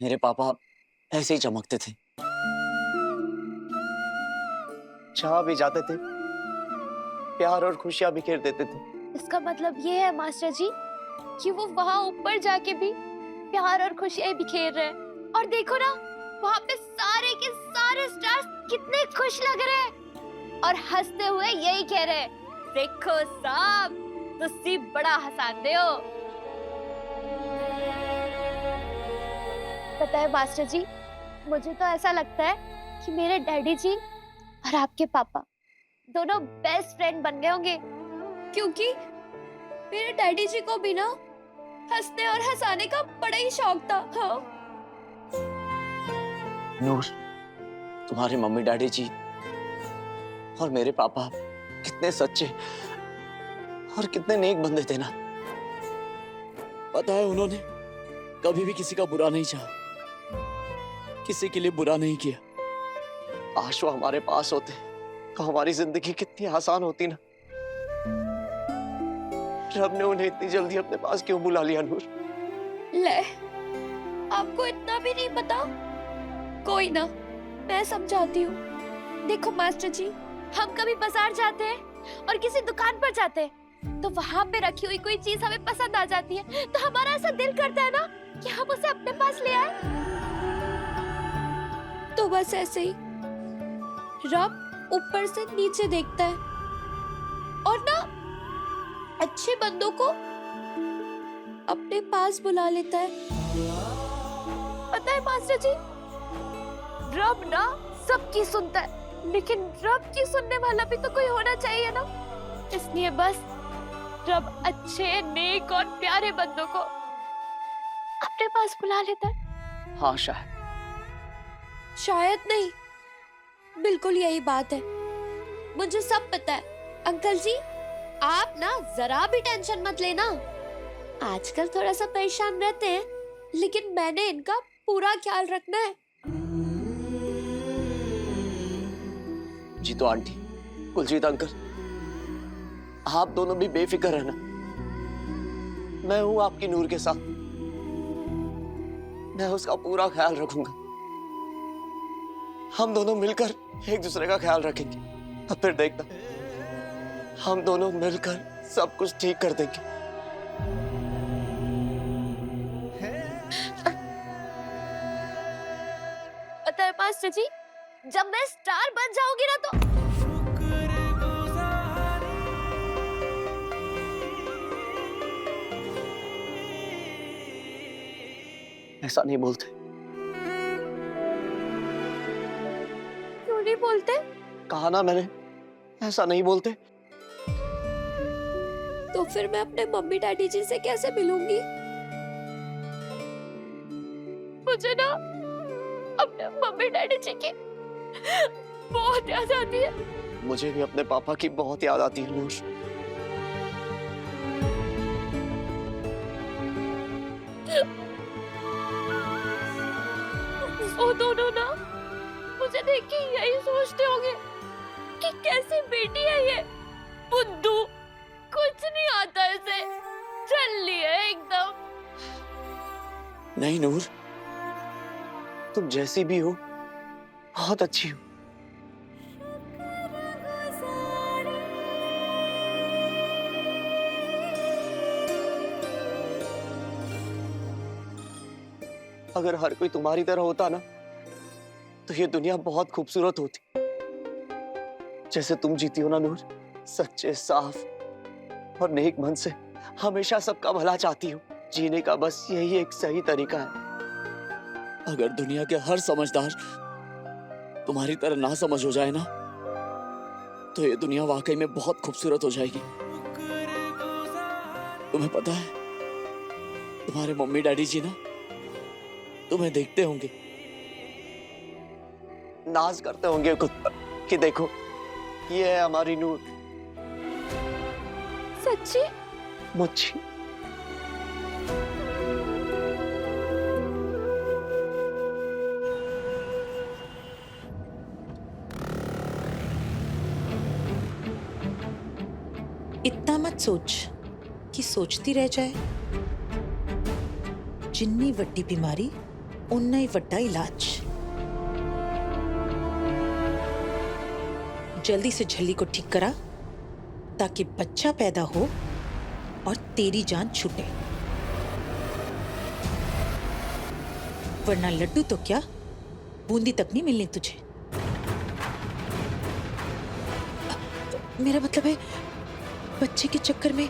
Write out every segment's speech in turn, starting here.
मेरे पापा ऐसे ही चमकते थे, जहां भी जाते थे प्यार और खुशियां बिखेर देते थे। इसका मतलब ये है मास्टर जी कि वो वहाँ ऊपर जाके भी प्यार और खुशियाँ बिखेर रहे हैं। और देखो ना, वहाँ पे सारे के सारे स्टार्स कितने खुश लग रहे हैं और हंसते हुए यही कह रहे हैं, देखो साहब तुसी बड़ा हंसाते हो। पता है मास्टर जी, मुझे तो ऐसा लगता है कि मेरे डैडी जी और आपके पापा दोनों बेस्ट फ्रेंड बन गए होंगे, क्योंकि मेरे डैडी जी को भी ना हंसने और हंसाने का बड़ा ही शौक था। हाँ। नूर, तुम्हारे मम्मी डैडी जी और मेरे पापा कितने सच्चे और कितने नेक बंदे थे ना। पता है, उन्होंने कभी भी किसी का बुरा नहीं चाहा, किसी के लिए बुरा नहीं किया। आज वो हमारे पास होते तो हमारी जिंदगी कितनी आसान होती ना। रब ने उन्हें इतनी जल्दी अपने पास क्यों बुला लिया नूर? ले, आपको इतना भी नहीं पता? कोई ना, मैं समझाती हूँ। देखो मास्टर जी, हम कभी बाजार जाते हैं और किसी दुकान पर जाते हैं तो वहां पे रखी हुई कोई चीज हमें पसंद आ जाती है, तो हमारा ऐसा दिल करता है ना कि हम उसे अपने पास ले आए। तो बस ऐसे ही रब ऊपर से नीचे देखता है और ना अच्छे बंदों को अपने पास बुला लेता है। पता है मास्टर जी, रब ना सबकी सुनता है, लेकिन रब की सुनने वाला भी तो कोई होना चाहिए ना। इसलिए बस रब अच्छे, नेक और प्यारे बंदों को अपने पास बुला लेता है। हाँ शायद। शायद नहीं, बिल्कुल यही बात है। मुझे सब पता है। अंकल जी, आप ना जरा भी टेंशन मत लेना। आजकल थोड़ा सा परेशान रहते हैं, लेकिन मैंने इनका पूरा ख्याल रखना है। जी तो आंटी, कुलजीत अंकल, आप दोनों भी बेफिक्र रहना। मैं हूं आपकी नूर के साथ, मैं उसका पूरा ख्याल रखूंगा। हम दोनों मिलकर एक दूसरे का ख्याल रखेंगे। अब फिर देखना, हम दोनों मिलकर सब कुछ ठीक कर देंगे। पता है मास्टर जी, जब मैं स्टार बन जाऊंगी ना तो ऐसा नहीं बोलते। क्यों नहीं बोलते? कहा ना मैंने, ऐसा नहीं बोलते। तो फिर मैं अपने मम्मी डैडी जी से कैसे मिलूंगी? मुझे ना अपने मम्मी डैडी जी की बहुत याद आती है। मुझे भी अपने पापा की बहुत याद आती है नूर। वो दोनों ना मुझे देख के यही सोचते होंगे कि कैसी बेटी है ये, बुद्धू, कुछ नहीं आता इसे, चल लिया एकदम। नहीं नूर, तुम जैसी भी हो बहुत अच्छी हो। अगर हर कोई तुम्हारी तरह होता ना तो ये दुनिया बहुत खूबसूरत होती। जैसे तुम जीती हो ना नूर, सच्चे, साफ और नेक मन से हमेशा सबका भला चाहती हो। जीने का बस यही एक सही तरीका है। अगर दुनिया के हर समझदार तुम्हारी तरह ना समझ हो जाए ना, तो ये दुनिया वाकई में बहुत खूबसूरत हो जाएगी। तुम्हें पता है, तुम्हारे मम्मी डैडी जी ना तुम्हें देखते होंगे, नाज करते होंगे खुद पर कि देखो ये है हमारी नूर। सच्ची? मुझे इतना मत सोच कि सोचती रह जाए। जिन्नी वड्डी बीमारी उन्ना ही वड्डा इलाज। जल्दी से झल्ली को ठीक करा ताकि बच्चा पैदा हो और तेरी जान छूटे, वरना लड्डू तो क्या बूंदी तक नहीं मिलनी तुझे। मेरा मतलब है बच्चे के चक्कर में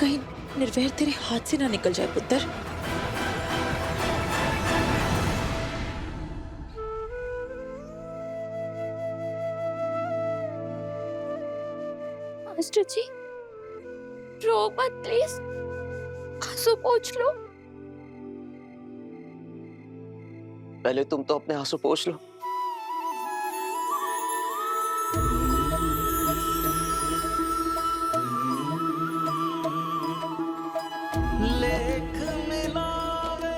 कहीं निर्वैर तेरे हाथ से ना निकल जाए पुत्र। मास्टर जी, रो मत प्लीज, आंसू पोंछ लो। पहले तुम तो अपने आंसू पोंछ लो। लेख मिलावे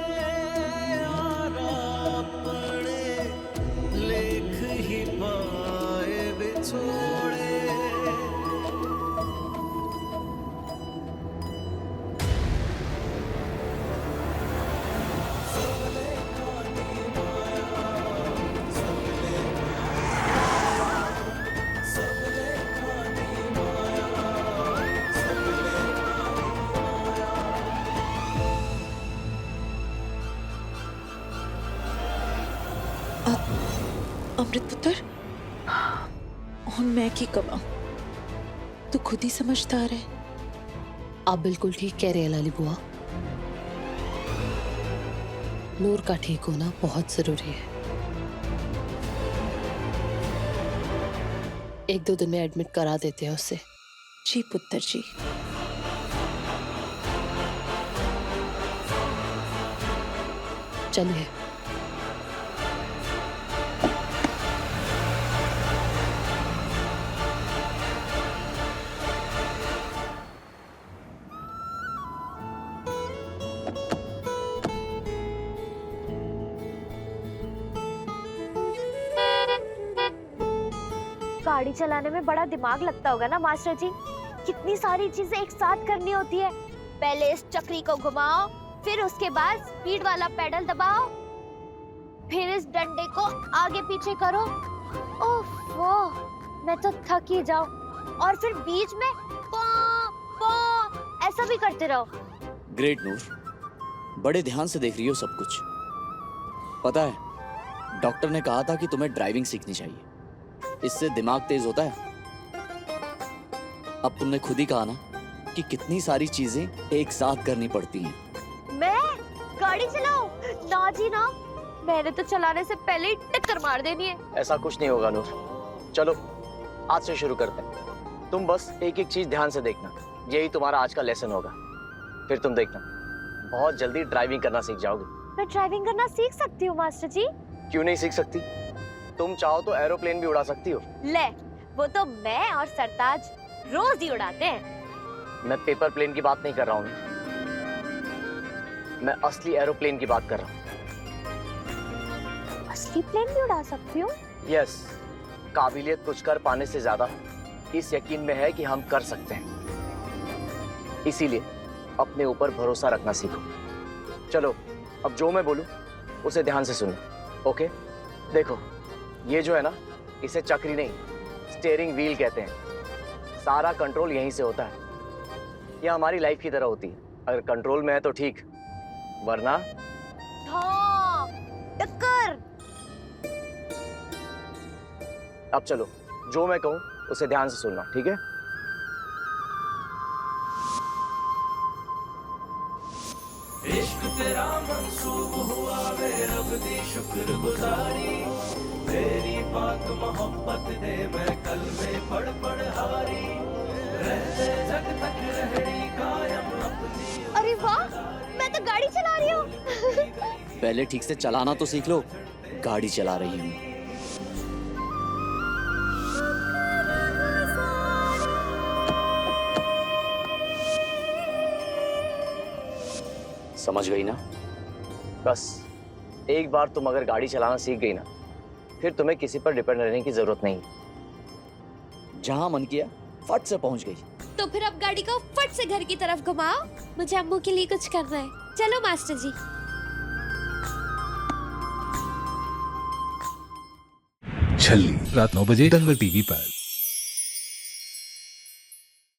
यारा पड़े, लेख ही पाए बिछोड़े। अमृत पुत्र, हुन मैं की कवा, तू खुद ही समझदार है। आप बिल्कुल ठीक कह रहे हैं लाली बुआ। नूर का ठीक होना बहुत जरूरी है। 1-2 दिन में एडमिट करा देते हैं उसे। जी पुत्र जी। चलिए। गाड़ी चलाने में बड़ा दिमाग लगता होगा ना मास्टर जी। कितनी सारी चीजें एक साथ करनी होती है। पहले इस चक्री को घुमाओ, फिर उसके बाद स्पीड वाला पेडल दबाओ, फिर इस डंडे को आगे पीछे करो। ओफो, मैं तो थक ही जाऊं। और फिर बीच में पॉ पॉ ऐसा भी करते रहो। ग्रेट नूर, बड़े ध्यान से देख रही हो सब कुछ। पता है, डॉक्टर ने कहा था कि तुम्हें ड्राइविंग सीखनी चाहिए, इससे दिमाग तेज होता है। अब तुमने खुद ही कहा ना कि कितनी सारी चीजें एक साथ करनी पड़ती हैं। मैं गाड़ी चलाऊं? ना जी ना, मैंने तो चलाने से पहले ही टक्कर मार देनी है। ऐसा कुछ नहीं होगा नूर। चलो आज से शुरू करते हैं। तुम बस एक एक चीज ध्यान से देखना, यही तुम्हारा आज का लेसन होगा। फिर तुम देखना, बहुत जल्दी ड्राइविंग करना सीख जाओगे। मैं ड्राइविंग करना सीख सकती हूँ मास्टर जी? क्यों नहीं सीख सकती? तुम चाहो तो एरोप्लेन भी उड़ा सकती हो। ले, वो तो मैं और सरताज रोज ही उड़ाते हैं। मैं पेपर प्लेन की बात नहीं कर रहा हूँ, मैं असली एरोप्लेन की बात कर रहा हूँ। असली प्लेन भी उड़ा सकती हूँ? यस, काबिलियत कुछ कर पाने से ज्यादा इस यकीन में है कि हम कर सकते हैं। इसीलिए अपने ऊपर भरोसा रखना सीखो। चलो, अब जो मैं बोलूं उसे ध्यान से सुनो। ओके? देखो, ये जो है ना, इसे चक्री नहीं, स्टीयरिंग व्हील कहते हैं। सारा कंट्रोल यहीं से होता है। ये हमारी लाइफ की तरह होती है। अगर कंट्रोल में है तो ठीक, वरना हाँ, टक्कर। अब चलो, जो मैं कहूं उसे ध्यान से सुनना, ठीक है? इश्क तेरा मंसूब हुआ वे रब दी शुक्रगुजारी, तेरी पाक मोहब्बत दे मैं कल में पढ़ हारी, रहते जग तक रहनी कायम अपनी। अरे वाह, मैं तो गाड़ी चला रही हूँ। पहले ठीक से चलाना तो सीख लो। गाड़ी चला रही हूँ। समझ गई ना? बस एक बार तुम अगर गाड़ी चलाना सीख गई ना, फिर तुम्हें किसी पर डिपेंड रहने की जरूरत नहीं। जहां मन किया फट से पहुंच गई। तो फिर अब गाड़ी को फट से घर की तरफ घुमाओ, मुझे अम्मू के लिए कुछ करना है। चलो मास्टर जी। छल्ली रात 9 बजे दंगल टीवी पर।